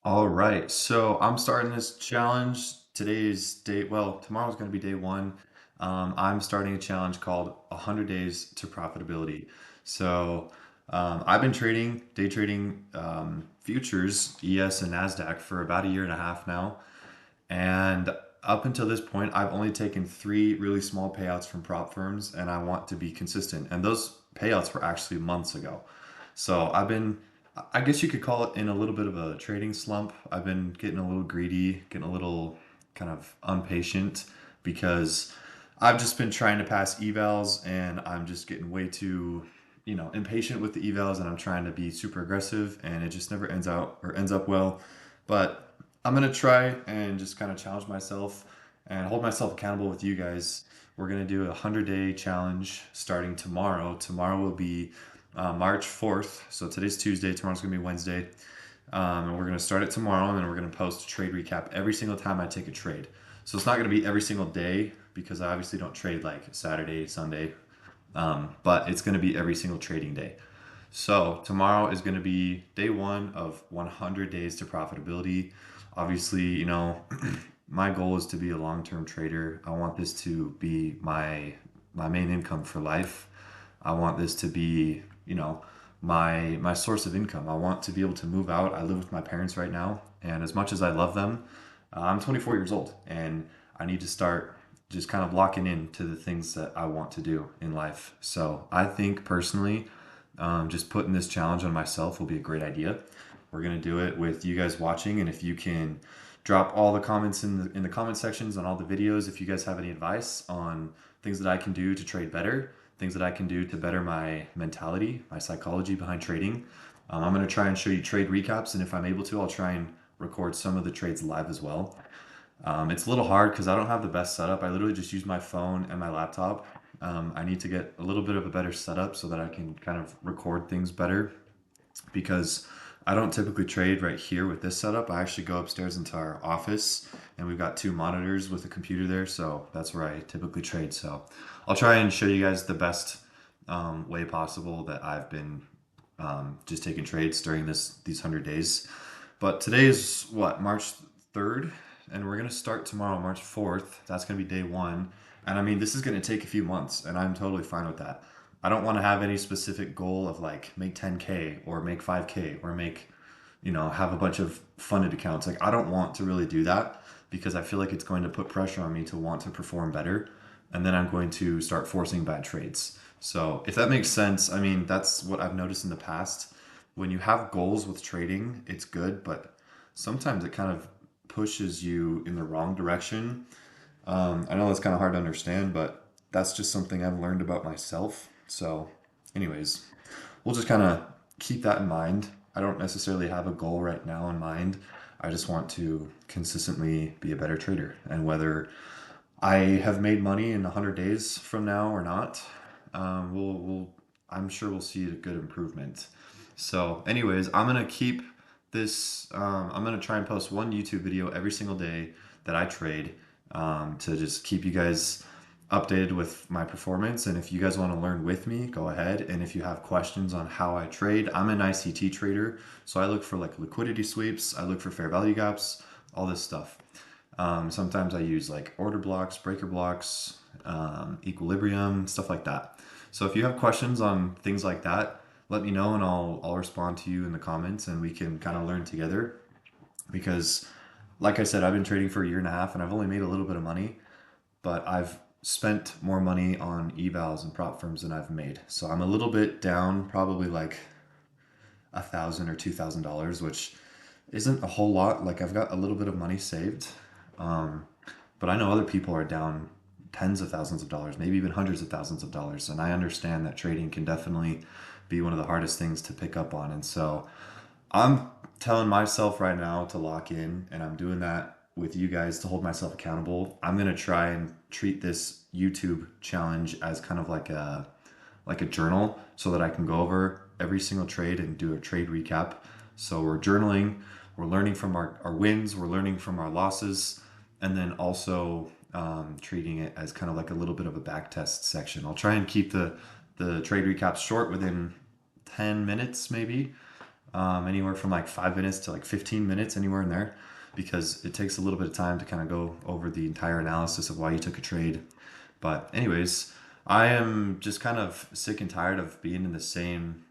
All right, so I'm starting this challenge. Today's day, well, tomorrow's going to be day one. I'm starting a challenge called 100 Days to Profitability. So I've been day trading futures, ES and NASDAQ, for about a year and a half now. And up until this point, I've only taken three really small payouts from prop firms, and I want to be consistent. And those payouts were actually months ago. So I guess you could call it in a little bit of a trading slump. I've been getting a little greedy, getting a little kind of impatient because I've just been trying to pass evals and I'm just getting way too, impatient with the evals and I'm trying to be super aggressive and it just never ends up well. But I'm gonna try and just kind of challenge myself and hold myself accountable with you guys. We're gonna do a 100-day challenge starting tomorrow. Tomorrow will be March 4th. So today's Tuesday, tomorrow's gonna be Wednesday. And we're gonna start it tomorrow and then we're gonna post a trade recap every single time I take a trade. So it's not gonna be every single day because I obviously don't trade like Saturday, Sunday, but it's gonna be every single trading day. So tomorrow is going to be day one of 100 days to profitability. Obviously, my goal is to be a long-term trader. I want this to be my main income for life. I want this to be, my source of income. I want to be able to move out. I live with my parents right now, and as much as I love them, I'm 24 years old, and I need to start just kind of locking into the things that I want to do in life. So I think personally, just putting this challenge on myself will be a great idea. We're gonna do it with you guys watching, and if you can drop all the comments in the comment sections on all the videos, if you guys have any advice on things that I can do to trade better, things that I can do to better my mentality, my psychology behind trading. I'm gonna try and show you trade recaps, and if I'm able to, I'll try and record some of the trades live as well. It's a little hard because I don't have the best setup. I literally just use my phone and my laptop. I need to get a little bit of a better setup so that I can kind of record things better because I don't typically trade right here with this setup. I actually go upstairs into our office and we've got two monitors with a computer there. So that's where I typically trade. So I'll try and show you guys the best way possible that I've been just taking trades during these 100 days. But today is what, March 3rd? And we're going to start tomorrow, March 4th. That's going to be day one. And I mean, this is going to take a few months, and I'm totally fine with that. I don't want to have any specific goal of like make 10K or make 5K or make, have a bunch of funded accounts. Like, I don't want to really do that because I feel like it's going to put pressure on me to want to perform better. And then I'm going to start forcing bad trades. So, if that makes sense, I mean, that's what I've noticed in the past. When you have goals with trading, it's good, but sometimes it kind of pushes you in the wrong direction. I know that's kind of hard to understand, but that's just something I've learned about myself. So, anyways, we'll just kind of keep that in mind. I don't necessarily have a goal right now in mind. I just want to consistently be a better trader. And whether I have made money in 100 days from now or not, I'm sure we'll see a good improvement. So, anyways, I'm gonna try and post one YouTube video every single day that I trade to just keep you guys updated with my performance. And if you guys want to learn with me, go ahead. And if you have questions on how I trade, I'm an ICT trader. So I look for like liquidity sweeps, I look for fair value gaps, all this stuff. Sometimes I use like order blocks, breaker blocks, equilibrium, stuff like that. So if you have questions on things like that, let me know and I'll respond to you in the comments and we can kind of learn together. Because, like I said, I've been trading for a year and a half and I've only made a little bit of money, but I've spent more money on evals and prop firms than I've made. So I'm a little bit down, probably like $1,000 or $2,000, which isn't a whole lot. Like I've got a little bit of money saved, um, but I know other people are down tens of thousands of dollars, maybe even hundreds of thousands of dollars. And I understand that trading can definitely be one of the hardest things to pick up on. And so I'm telling myself right now to lock in, and I'm doing that with you guys to hold myself accountable. I'm gonna try and treat this YouTube challenge as kind of like a journal so that I can go over every single trade and do a trade recap. So we're journaling, we're learning from our wins, we're learning from our losses, and then also treating it as kind of like a little bit of a back test section. I'll try and keep the trade recaps short within 10 minutes maybe, anywhere from like 5 minutes to like 15 minutes, anywhere in there, because it takes a little bit of time to kind of go over the entire analysis of why you took a trade. But, anyways, I am just kind of sick and tired of being in the same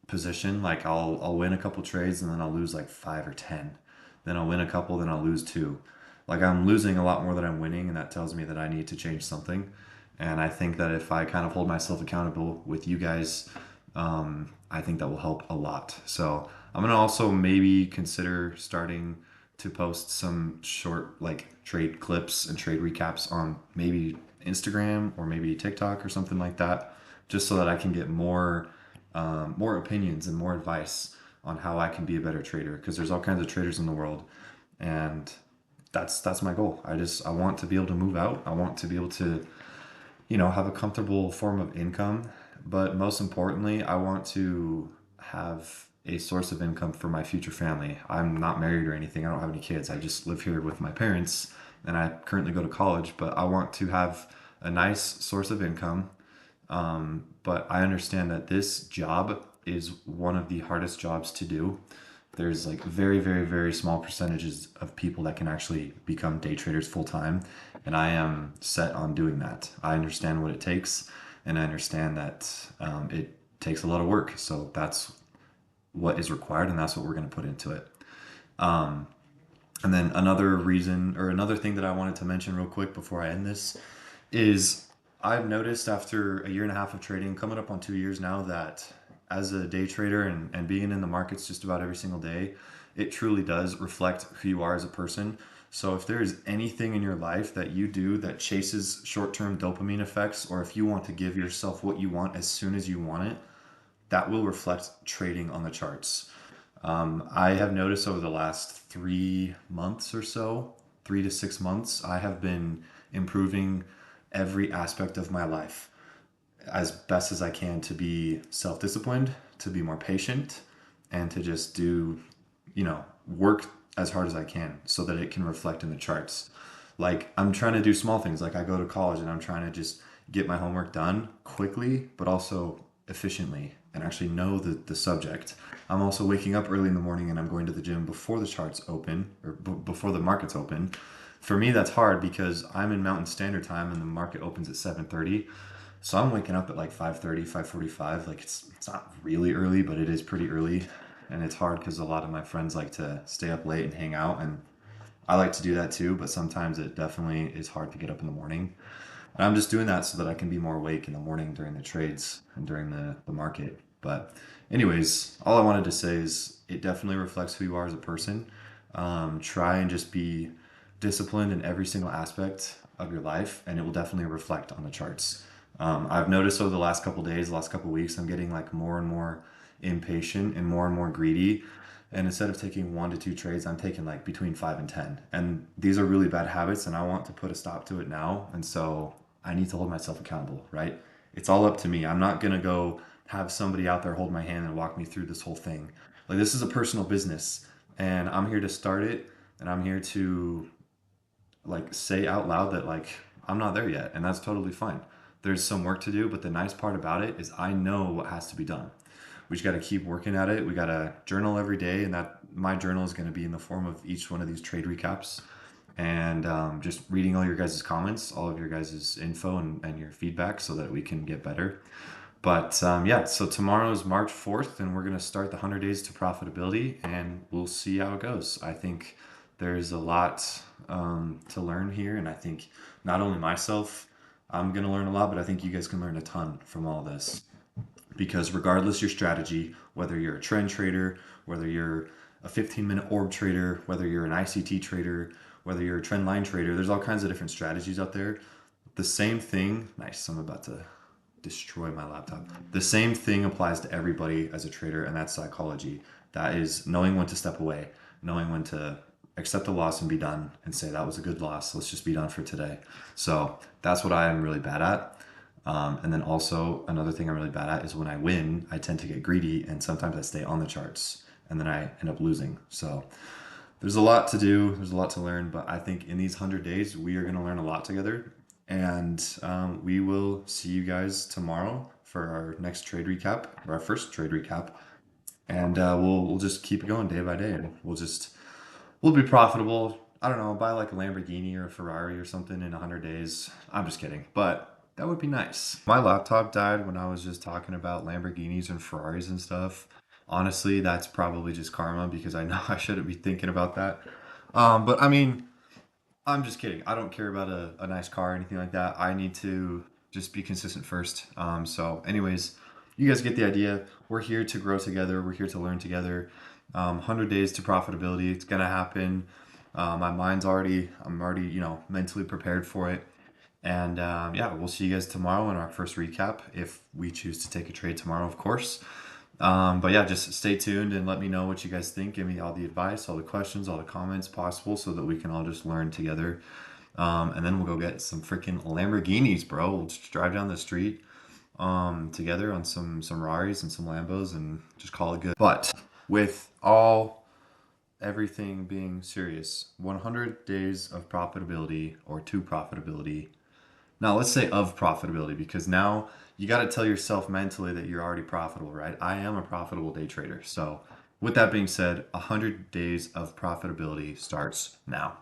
position. Like I'll win a couple trades and then I'll lose like 5 or 10. Then I'll win a couple, then I'll lose two. Like I'm losing a lot more than I'm winning, and that tells me that I need to change something. And I think that if I kind of hold myself accountable with you guys, I think that will help a lot. So I'm gonna also maybe consider starting to post some short like trade clips and trade recaps on maybe Instagram or maybe TikTok or something like that, just so that I can get more opinions and more advice on how I can be a better trader. Because there's all kinds of traders in the world, and that's my goal. I want to be able to move out. I want to be able to have a comfortable form of income, but most importantly, I want to have a source of income for my future family. I'm not married or anything. I don't have any kids. I just live here with my parents, and I currently go to college, but I want to have a nice source of income. But I understand that this job is one of the hardest jobs to do. There's like very, very, very small percentages of people that can actually become day traders full time. And I am set on doing that. I understand what it takes, and I understand that it takes a lot of work. So that's what is required, and that's what we're going to put into it. Um, and then another reason, or another thing that I wanted to mention real quick before I end this, is I've noticed after a year and a half of trading, coming up on 2 years now, that as a day trader and being in the markets just about every single day, it truly does reflect who you are as a person. So if there is anything in your life that you do that chases short-term dopamine effects, or if you want to give yourself what you want as soon as you want it, that will reflect trading on the charts. I have noticed over the last 3 months or so, 3 to 6 months, I have been improving every aspect of my life as best as I can to be self disciplined, to be more patient, and to just work as hard as I can so that it can reflect in the charts. Like, I'm trying to do small things. Like, I go to college and I'm trying to just get my homework done quickly, but also efficiently, and actually know the subject. I'm also waking up early in the morning and I'm going to the gym before the charts open, or before the markets open. For me, that's hard because I'm in Mountain Standard Time and the market opens at 7:30. So I'm waking up at like 5:30, 5:45. Like it's not really early, but it is pretty early. And it's hard because a lot of my friends like to stay up late and hang out, and I like to do that too, but sometimes it definitely is hard to get up in the morning. And I'm just doing that so that I can be more awake in the morning during the trades and during the market. But, anyways, all I wanted to say is it definitely reflects who you are as a person. Try and just be disciplined in every single aspect of your life, and it will definitely reflect on the charts. I've noticed over the last couple days, the last couple weeks, I'm getting like more and more impatient and more greedy. And instead of taking 1 to 2 trades, I'm taking like between 5 and 10. And these are really bad habits, and I want to put a stop to it now. And so I need to hold myself accountable, right? It's all up to me. I'm not going to go have somebody out there hold my hand and walk me through this whole thing. Like, this is a personal business, and I'm here to start it, and I'm here to like say out loud that like I'm not there yet, and that's totally fine. There's some work to do, but the nice part about it is I know what has to be done. We just got to keep working at it. We got to journal every day, and that my journal is going to be in the form of each one of these trade recaps, and just reading all your guys' comments, all of your guys' info and your feedback so that we can get better. But yeah, so tomorrow is March 4th, and we're going to start the 100 Days to Profitability, and we'll see how it goes. I think there's a lot to learn here, and I think not only myself, I'm going to learn a lot, but I think you guys can learn a ton from all this. Because regardless your strategy, whether you're a trend trader, whether you're a 15-minute orb trader, whether you're an ICT trader, whether you're a trend line trader, there's all kinds of different strategies out there. The same thing, nice, I'm about to destroy my laptop. The same thing applies to everybody as a trader, and that's psychology. That is knowing when to step away, knowing when to accept a loss and be done, and say that was a good loss. Let's just be done for today. So that's what I am really bad at. And then also another thing I'm really bad at is when I win, I tend to get greedy, and sometimes I stay on the charts and then I end up losing. So there's a lot to do, there's a lot to learn, but I think in these 100 days, we are going to learn a lot together. And we will see you guys tomorrow for our next trade recap, or our first trade recap. and we'll just keep it going day by day, and we'll be profitable. I don't know, buy like a Lamborghini or a Ferrari or something in 100 days. I'm just kidding, but that would be nice. My laptop died when I was just talking about Lamborghinis and Ferraris and stuff. Honestly, that's probably just karma because I know I shouldn't be thinking about that. But I mean, I'm just kidding. I don't care about a nice car or anything like that. I need to just be consistent first. So, anyways, you guys get the idea. We're here to grow together. We're here to learn together. 100 days to profitability. It's gonna happen. I'm already, mentally prepared for it. And yeah, we'll see you guys tomorrow in our first recap if we choose to take a trade tomorrow, of course. But yeah, just stay tuned and let me know what you guys think. Give me all the advice, all the questions, all the comments possible so that we can all just learn together. And then we'll go get some freaking Lamborghinis, bro. We'll just drive down the street together on some Raris and some Lambos and just call it good. But with everything being serious, 100 days of profitability or to profitability. Now, let's say of profitability because now you got to tell yourself mentally that you're already profitable, right? I am a profitable day trader. So, with that being said, 100 days of profitability starts now.